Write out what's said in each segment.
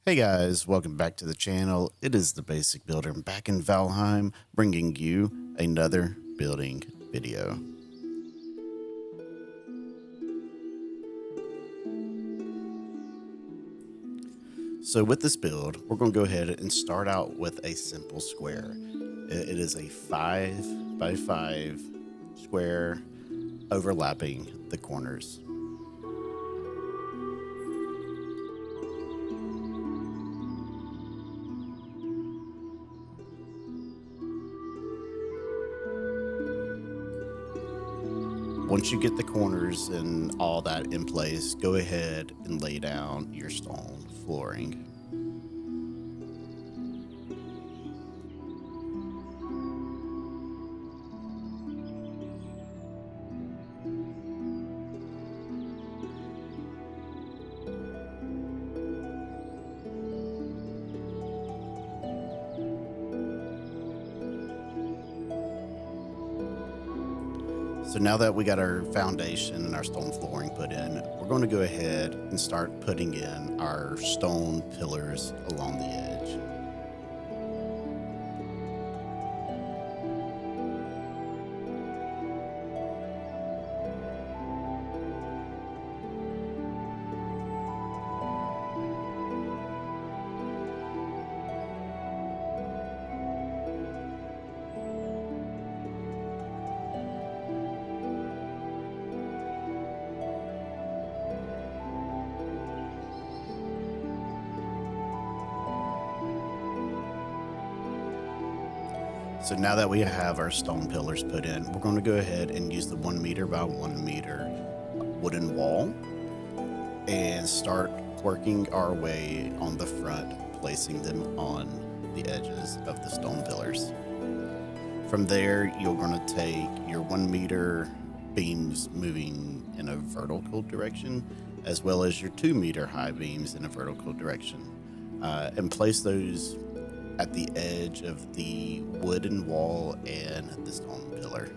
Hey guys, welcome back to the channel. It is the Basic Builder back in Valheim, bringing you another building video. So with this build, we're going to go ahead and start out with a simple square. It is a 5 by 5 square overlapping the corners. Once you get the corners and all that in place, go ahead and lay down your stone flooring. So now that we got our foundation and our stone flooring put in, we're going to go ahead and start putting in our stone pillars along the edge. So now that we have our stone pillars put in, we're going to go ahead and use the 1 meter by 1 meter wooden wall and start working our way on the front, placing them on the edges of the stone pillars. From there, you're going to take your 1 meter beams moving in a vertical direction, as well as your 2 meter high beams in a vertical direction, and place those at the edge of the wooden wall and the stone pillar.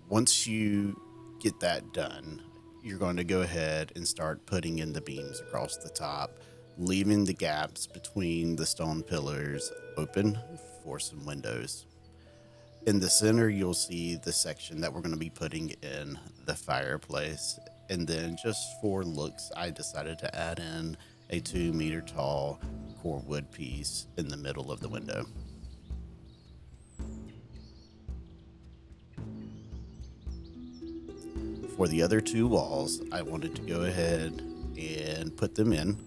Once you get that done, you're going to go ahead and start putting in the beams across the top, leaving the gaps between the stone pillars open for some windows. In the center, you'll see the section that we're going to be putting in the fireplace. And then just for looks, I decided to add in a 2 meter tall core wood piece in the middle of the window. For the other two walls, I wanted to go ahead and put them in.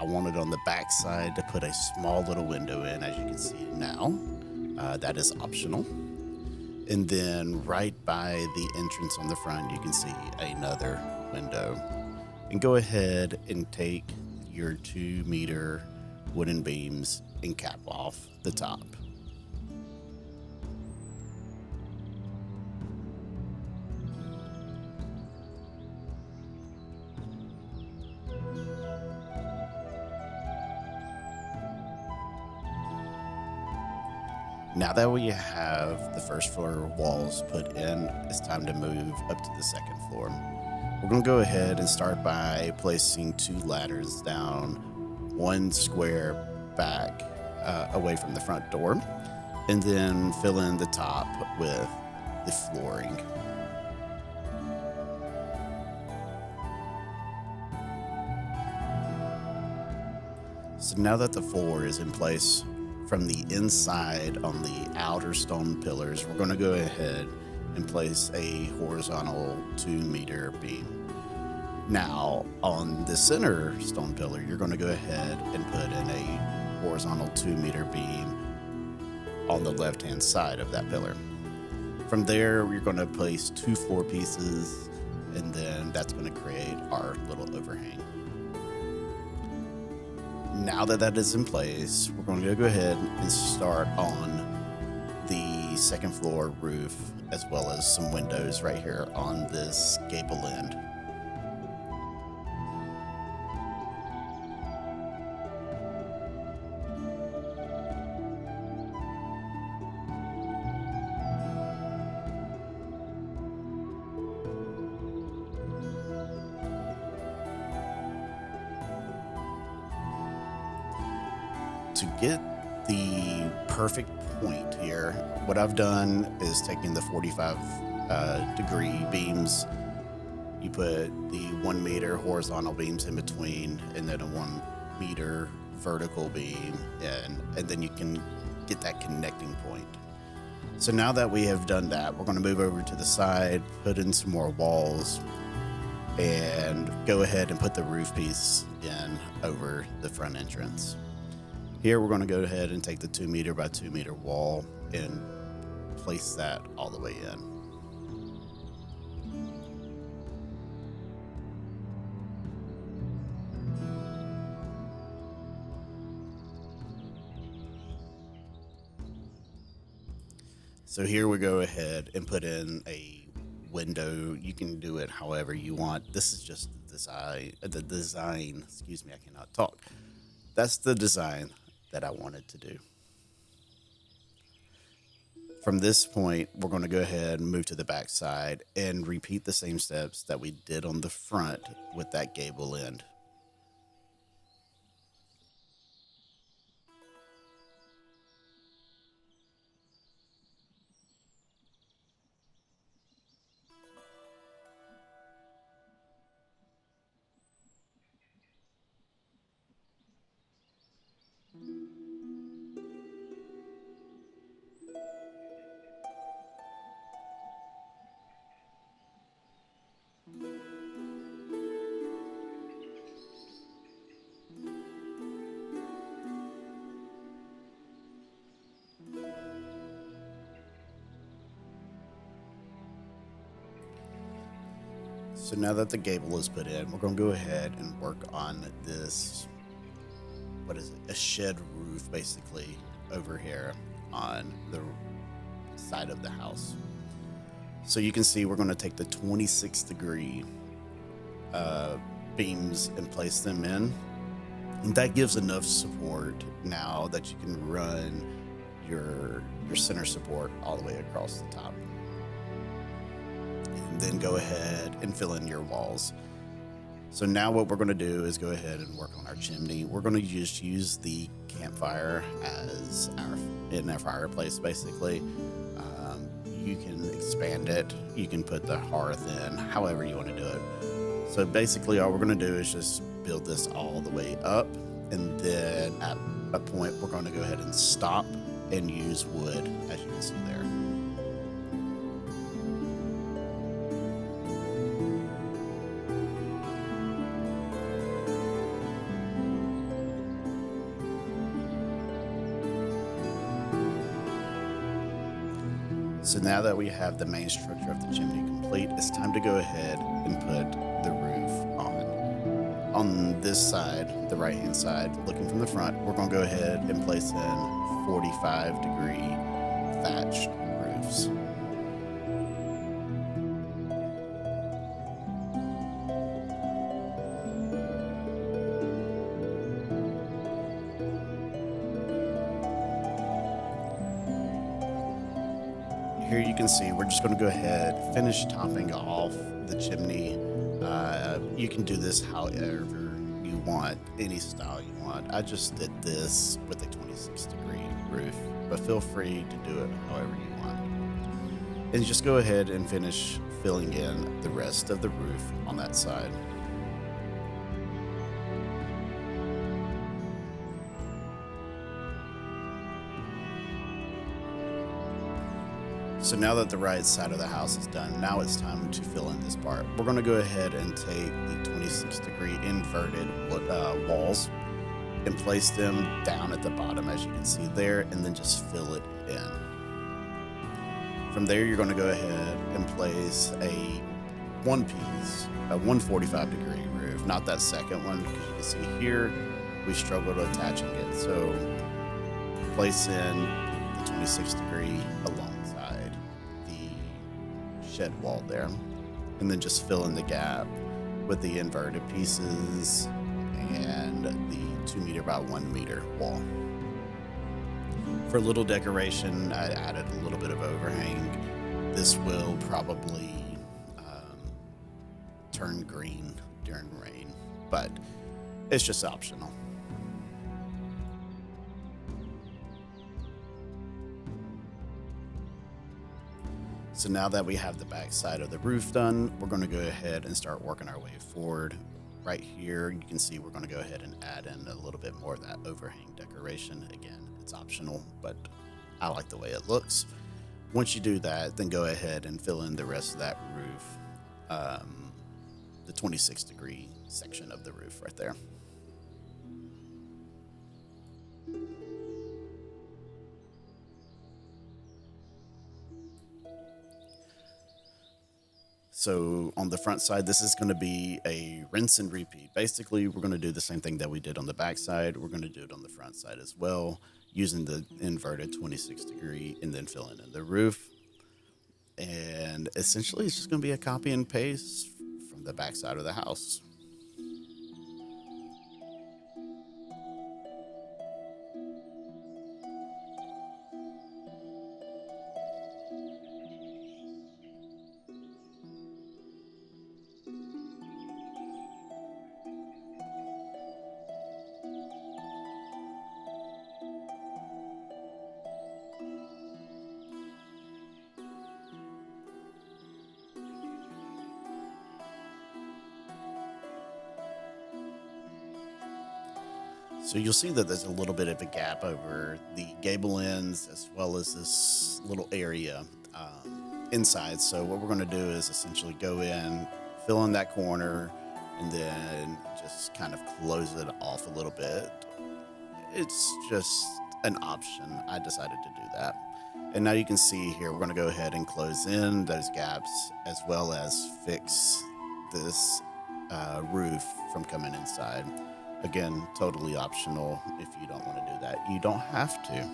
I wanted on the back side to put a small little window in, as you can see now. That is optional. And then right by the entrance on the front, you can see another window. And go ahead and take your 2 meter wooden beams and cap off the top. Now that we have the first floor walls put in, it's time to move up to the second floor. We're going to go ahead and start by placing 2 ladders down 1 square back away from the front door, and then fill in the top with the flooring. So now that the floor is in place, from the inside on the outer stone pillars, we're going to go ahead and place a horizontal 2 meter beam. Now, on the center stone pillar, you're going to go ahead and put in a horizontal 2 meter beam on the left-hand side of that pillar. From there, we're going to place 2 floor pieces, and then that's going to create our little overhang. Now that that is in place, we're going to go ahead and start on the second floor roof as well as some windows right here on this gable end. To get the perfect point here, what I've done is taking the 45 degree beams, you put the 1 meter horizontal beams in between, and then a 1 meter vertical beam, and then you can get that connecting point. So now that we have done that, we're going to move over to the side, put in some more walls, and go ahead and put the roof piece in over the front entrance. Here we're going to go ahead and take the 2 meter by 2 meter wall and place that all the way in. So here we go ahead and put in a window. You can do it however you want. This is just the design, excuse me, I cannot talk. That's the design that I wanted to do. From this point, we're going to go ahead and move to the back side and repeat the same steps that we did on the front with that gable end. So now that the gable is put in, we're going to go ahead and work on this, what is it, a shed roof basically over here on the side of the house. So you can see we're going to take the 26 degree beams and place them in. And that gives enough support now that you can run your center support all the way across the top. And then go ahead and fill in your walls. So now what we're going to do is go ahead and work on our chimney. We're going to just use the campfire as our fireplace basically. You can expand it. You can put the hearth in, however you want to do it. So basically all we're going to do is just build this all the way up, and then at a point we're going to go ahead and stop and use wood, as you can see there. So now that we have the main structure of the chimney complete, it's time to go ahead and put the roof on. On this side, the right-hand side, looking from the front, we're going to go ahead and place in 45-degree thatched roofs. Here you can see we're just going to go ahead, finish topping off the chimney. You can do this however you want, any style you want. I just did this with a 26-degree roof, but feel free to do it however you want. And just go ahead and finish filling in the rest of the roof on that side. So now that the right side of the house is done, now it's time to fill in this part. We're going to go ahead and take the 26-degree inverted walls and place them down at the bottom, as you can see there, and then just fill it in. From there, you're going to go ahead and place a one-piece, a 145-degree roof, not that second one, because you can see here we struggled attaching it. So place in the 26-degree alongside shed wall there, and then just fill in the gap with the inverted pieces and the 2 meter by 1 meter wall. For a little decoration, I added a little bit of overhang. This will probably turn green during rain, but it's just optional. So now that we have the back side of the roof done, we're going to go ahead and start working our way forward. Right here, you can see we're going to go ahead and add in a little bit more of that overhang decoration. Again, it's optional, but I like the way it looks. Once you do that, then go ahead and fill in the rest of that roof, the 26-degree section of the roof right there. So on the front side, this is going to be a rinse and repeat. Basically, we're going to do the same thing that we did on the back side. We're going to do it on the front side as well, using the inverted 26-degree and then filling in the roof. And essentially, it's just going to be a copy and paste from the back side of the house. So you'll see that there's a little bit of a gap over the gable ends as well as this little area inside. So what we're going to do is essentially go in, fill in that corner, and then just kind of close it off a little bit. It's just an option. I decided to do that. And now you can see here, we're going to go ahead and close in those gaps as well as fix this roof from coming inside. Again, totally optional. If you don't want to do that, you don't have to.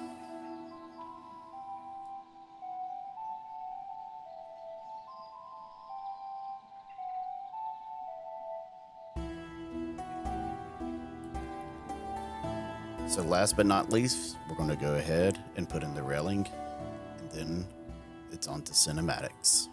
So last but not least, we're going to go ahead and put in the railing, and then it's on to cinematics.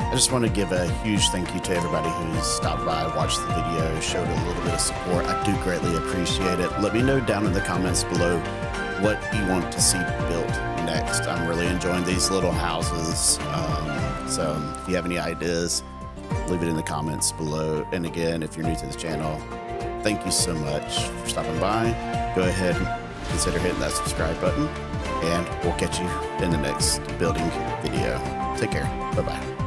I just want to give a huge thank you to everybody who's stopped by, watched the video, showed a little bit of support. I do greatly appreciate it. Let me know down in the comments below what you want to see built next. I'm really enjoying these little houses. So if you have any ideas, leave it in the comments below. And again, if you're new to the channel, thank you so much for stopping by. Go ahead and consider hitting that subscribe button, and we'll catch you in the next building video. Take care. Bye-bye.